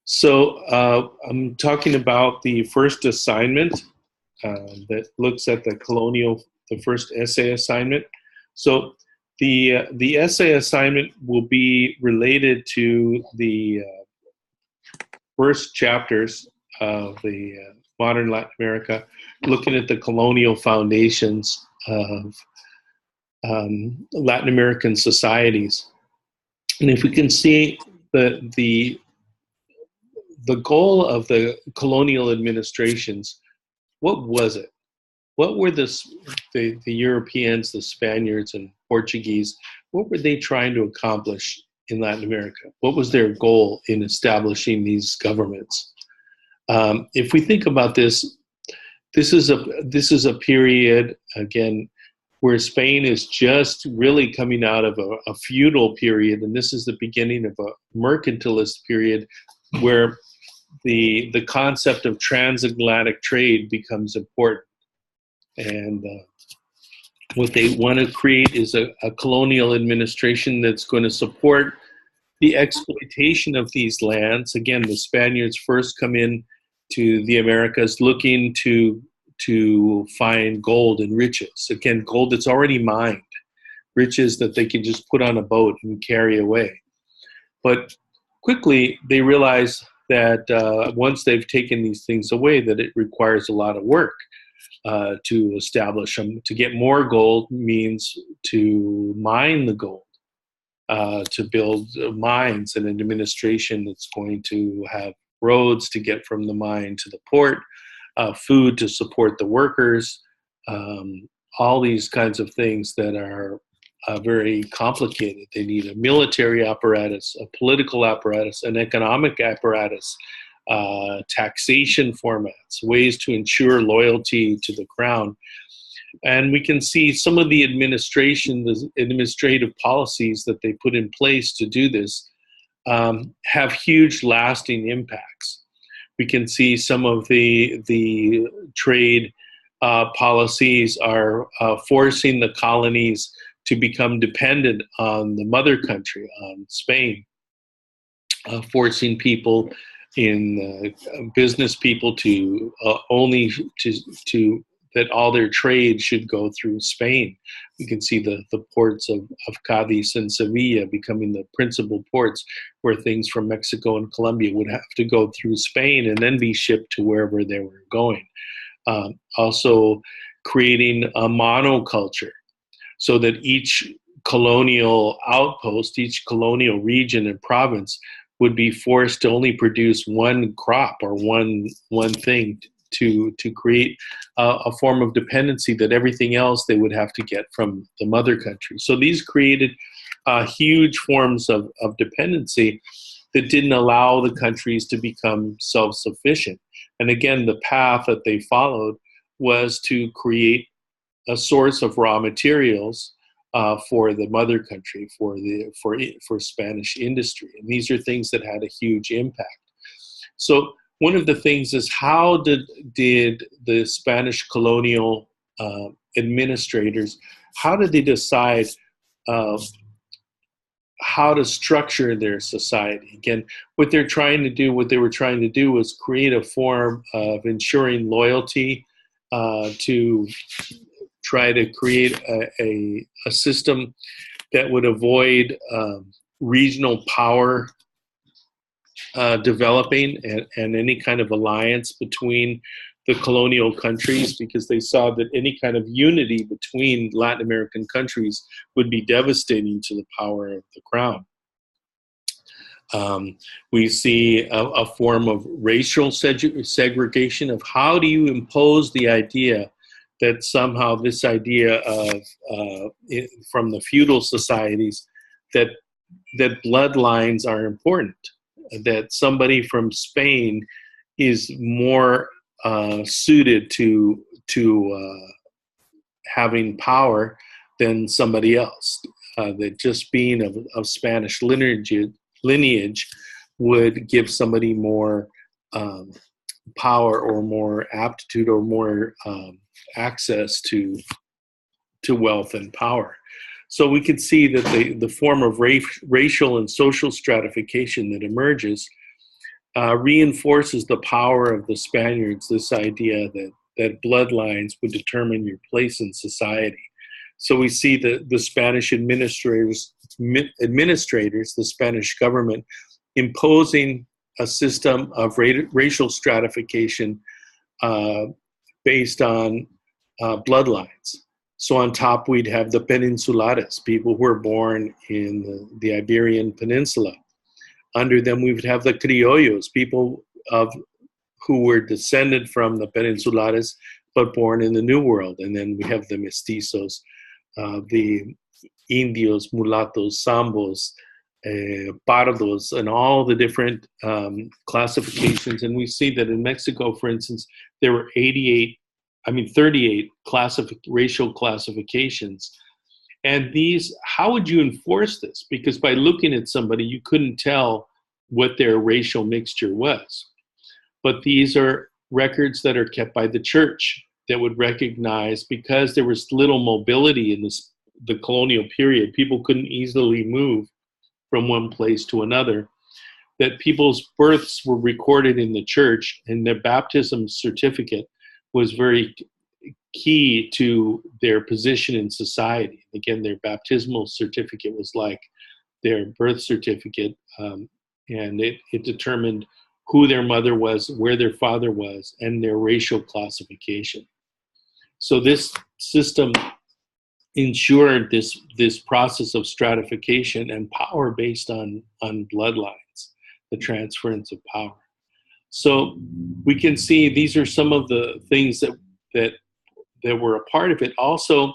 I'm talking about the first assignment that looks at the first essay assignment. So the essay assignment will be related to the first chapters of the modern Latin America, looking at the colonial foundations of Latin American societies. And if we can see the goal of the colonial administrations, what was it? What were the Europeans, the Spaniards, and Portuguese? What were they trying to accomplish in Latin America? What was their goal in establishing these governments? If we think about this, this is a period again where Spain is just really coming out of a feudal period, and this is the beginning of a mercantilist period where the concept of transatlantic trade becomes important. And what they want to create is a colonial administration that's going to support the exploitation of these lands. Again, the Spaniards first come in to the Americas looking to find gold and riches. Again, gold that's already mined, riches that they can just put on a boat and carry away. But quickly they realize that once they've taken these things away, that it requires a lot of work to establish them. To get more gold means to mine the gold, to build mines and an administration that's going to have roads to get from the mine to the port, food to support the workers, all these kinds of things that are very complicated. They need a military apparatus, a political apparatus, an economic apparatus, taxation formats, ways to ensure loyalty to the crown. And we can see some of the administrative policies that they put in place to do this have huge lasting impacts. We can see some of the trade policies are forcing the colonies to become dependent on the mother country, on Spain, forcing people in business people to that all their trade should go through Spain. We can see the ports of Cadiz and Sevilla becoming the principal ports where things from Mexico and Colombia would have to go through Spain and then be shipped to wherever they were going. Also creating a monoculture so that each colonial outpost, each colonial region and province would be forced to only produce one crop or one thing to create a form of dependency that everything else they would have to get from the mother country. So these created huge forms of dependency that didn't allow the countries to become self-sufficient. And again, the path that they followed was to create a source of raw materials for the mother country, for Spanish industry. And these are things that had a huge impact. So one of the things is, how did the Spanish colonial administrators, how did they decide how to structure their society? Again, what they were trying to do was create a form of ensuring loyalty, to try to create a system that would avoid regional power developing and any kind of alliance between the colonial countries, because they saw that any kind of unity between Latin American countries would be devastating to the power of the crown. We see a form of racial segregation of how do you impose the idea that somehow this idea of from the feudal societies that bloodlines are important, that somebody from Spain is more suited to having power than somebody else, that just being of Spanish lineage would give somebody more power or more aptitude or more access to wealth and power. So we can see that the form of racial and social stratification that emerges reinforces the power of the Spaniards, this idea that bloodlines would determine your place in society. So we see the Spanish administrators, the Spanish government, imposing a system of racial stratification based on bloodlines. So on top, we'd have the Peninsulares, people who were born in the Iberian Peninsula. Under them, we would have the Criollos, people who were descended from the Peninsulares, but born in the New World. And then we have the Mestizos, the Indios, Mulattos, Zambos, Pardos, and all the different classifications. And we see that in Mexico, for instance, there were 38 38 racial classifications. And these, how would you enforce this? Because by looking at somebody, you couldn't tell what their racial mixture was. But these are records that are kept by the church that would recognize, because there was little mobility in the colonial period, people couldn't easily move from one place to another, that people's births were recorded in the church, and their baptism certificate was very key to their position in society. Again, their baptismal certificate was like their birth certificate, and it determined who their mother was, where their father was, and their racial classification. So this system ensured this process of stratification and power based on bloodlines, the transference of power. So we can see these are some of the things that were a part of it. Also,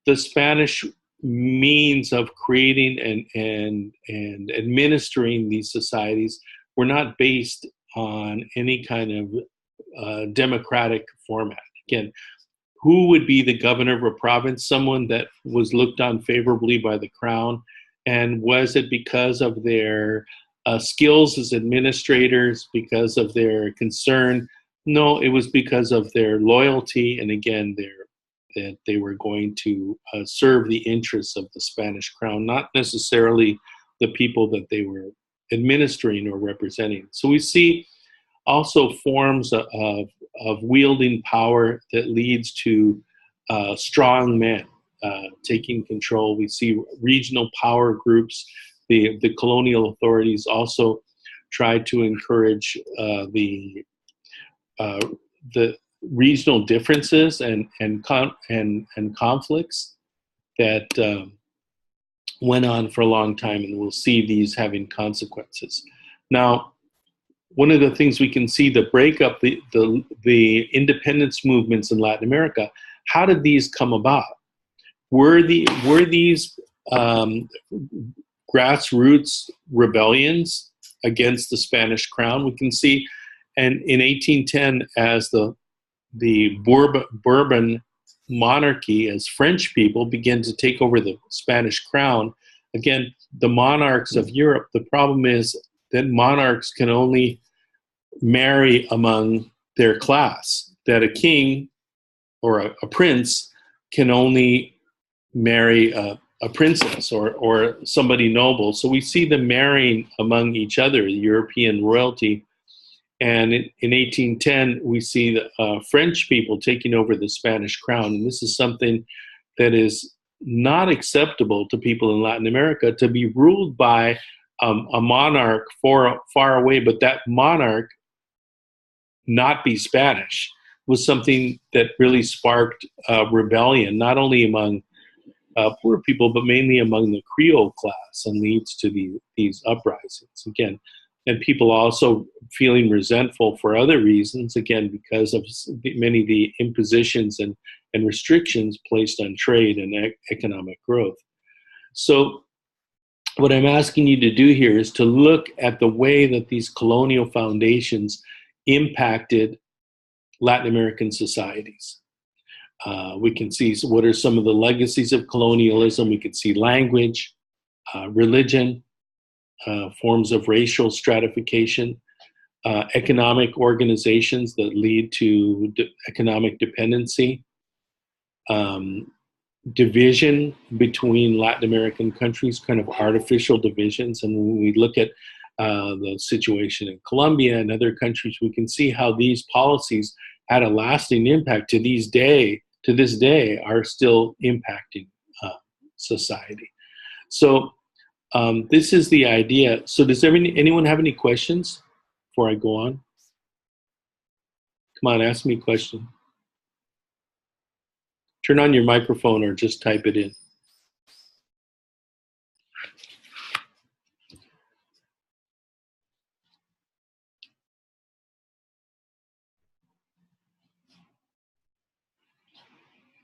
the Spanish means of creating and administering these societies were not based on any kind of democratic format. Again, who would be the governor of a province? Someone that was looked on favorably by the crown. And was it because of their skills as administrators, because of their concern? No, it was because of their loyalty, and again, that they were going to serve the interests of the Spanish crown, not necessarily the people that they were administering or representing. So we see also forms of wielding power that leads to strong men taking control. We see regional power groups. The colonial authorities also tried to encourage the regional differences and conflicts that went on for a long time, and we'll see these having consequences. Now, one of the things we can see, the breakup, the independence movements in Latin America, how did these come about? Were these grassroots rebellions against the Spanish crown? We can see, and in 1810, as the Bourbon monarchy, as French people began to take over the Spanish crown, again, the monarchs of Europe, the problem is that monarchs can only marry among their class, that a king or a prince can only marry a princess or somebody noble. So we see them marrying among each other, European royalty. And in 1810, we see the French people taking over the Spanish crown. And this is something that is not acceptable to people in Latin America, to be ruled by a monarch far away, but that monarch not be Spanish, was something that really sparked rebellion, not only among poor people, but mainly among the Creole class, and leads to these uprisings again. And people also feeling resentful for other reasons, again, because of many of the impositions and restrictions placed on trade and economic growth. So what I'm asking you to do here is to look at the way that these colonial foundations impacted Latin American societies. We can see what are some of the legacies of colonialism. We can see language, religion, forms of racial stratification, economic organizations that lead to economic dependency, division between Latin American countries, kind of artificial divisions. And when we look at the situation in Colombia and other countries, we can see how these policies had a lasting impact to this day are still impacting society. So this is the idea. So does anyone have any questions before I go on? Come on, ask me a question. Turn on your microphone or just type it in.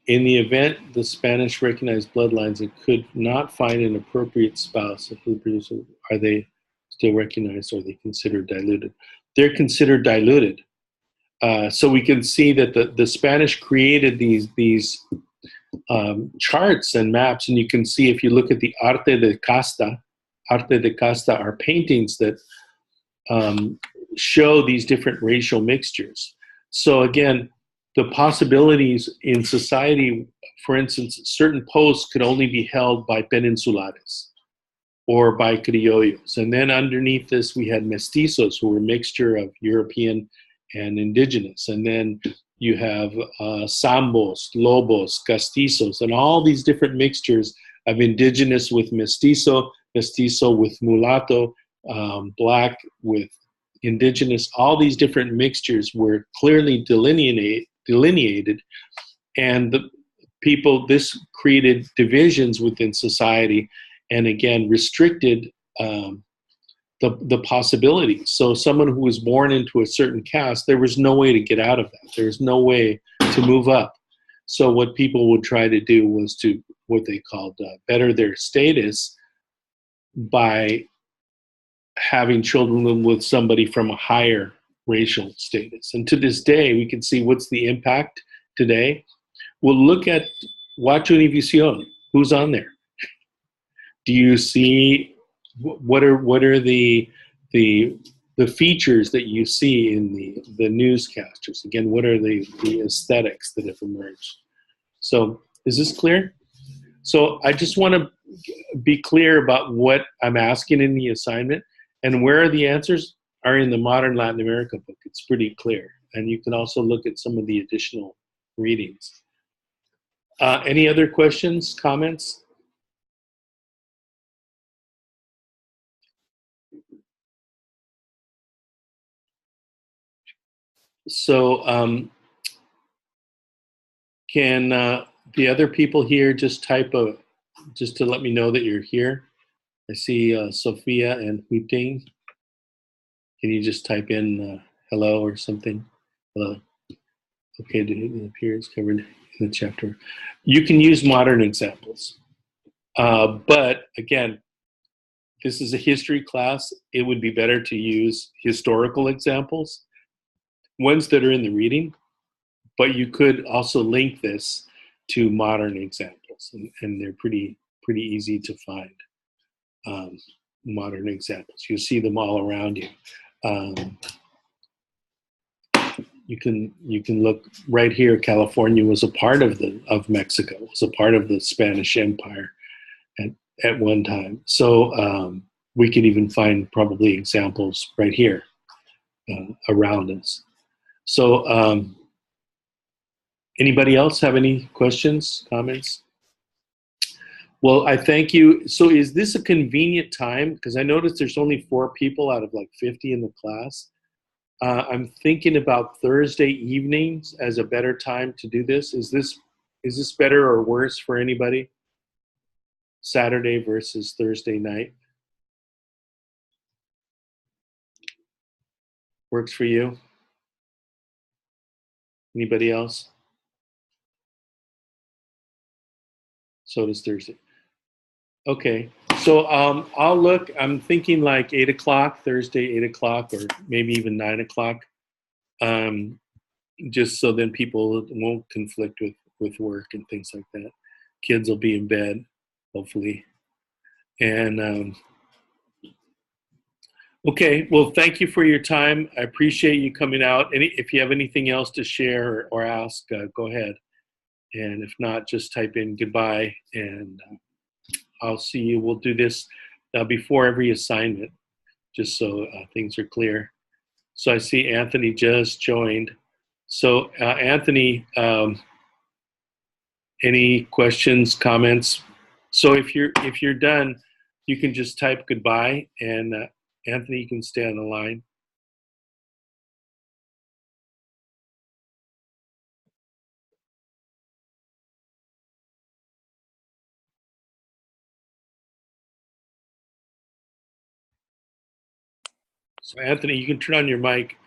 In the event the Spanish recognized bloodlines and could not find an appropriate spouse, are they still recognized or are they considered diluted? They're considered diluted. So we can see that the Spanish created these charts and maps, and you can see if you look at the arte de casta are paintings that show these different racial mixtures. So again, the possibilities in society, for instance, certain posts could only be held by peninsulares or by criollos. And then underneath this, we had mestizos, who were a mixture of European and indigenous. And then you have sambos, lobos, castizos, and all these different mixtures of indigenous with mestizo, mestizo with mulatto, black with indigenous. All these different mixtures were clearly delineated, and this created divisions within society, and again restricted the possibilities. So someone who was born into a certain caste, there was no way to get out of that. There was no way to move up. So what people would try to do was to what they called better their status by having children with somebody from a higher racial status. And to this day, we can see what's the impact today. We'll look at Watch Univision. Who's on there? Do you see what are the features that you see in the newscasters? Again, what are the aesthetics that have emerged? So is this clear? So I just want to be clear about what I'm asking in the assignment, and where the answers are in the Modern Latin America book. It's pretty clear. And you can also look at some of the additional readings. Any other questions, comments? So can the other people here just type just to let me know that you're here? I see Sophia and Huting. Can you just type in hello or something? Hello. Okay, it appears covered in the chapter. You can use modern examples. But again, this is a history class. It would be better to use historical examples, ones that are in the reading, but you could also link this to modern examples, and they're pretty easy to find. Modern examples, you see them all around you. You can look right here. California was a part of Mexico. It was a part of the Spanish Empire at one time. So we could even find probably examples right here around us. So anybody else have any questions, comments? Well, I thank you. So is this a convenient time? Because I noticed there's only 4 people out of like 50 in the class. I'm thinking about Thursday evenings as a better time to do this. Is this better or worse for anybody? Saturday versus Thursday night? Works for you? Anybody else? So does Thursday. Okay, so I'll look. I'm thinking like 8 o'clock, Thursday, 8 o'clock, or maybe even 9 o'clock. Just so then people won't conflict with work and things like that. Kids will be in bed, hopefully. And okay, well, thank you for your time. I appreciate you coming out. If you have anything else to share or ask, go ahead. And if not, just type in goodbye, and I'll see you. We'll do this before every assignment. just so things are clear. So I see Anthony just joined. So Anthony, any questions, comments? So if you're done, you can just type goodbye, and Anthony, you can stay on the line. So Anthony, you can turn on your mic.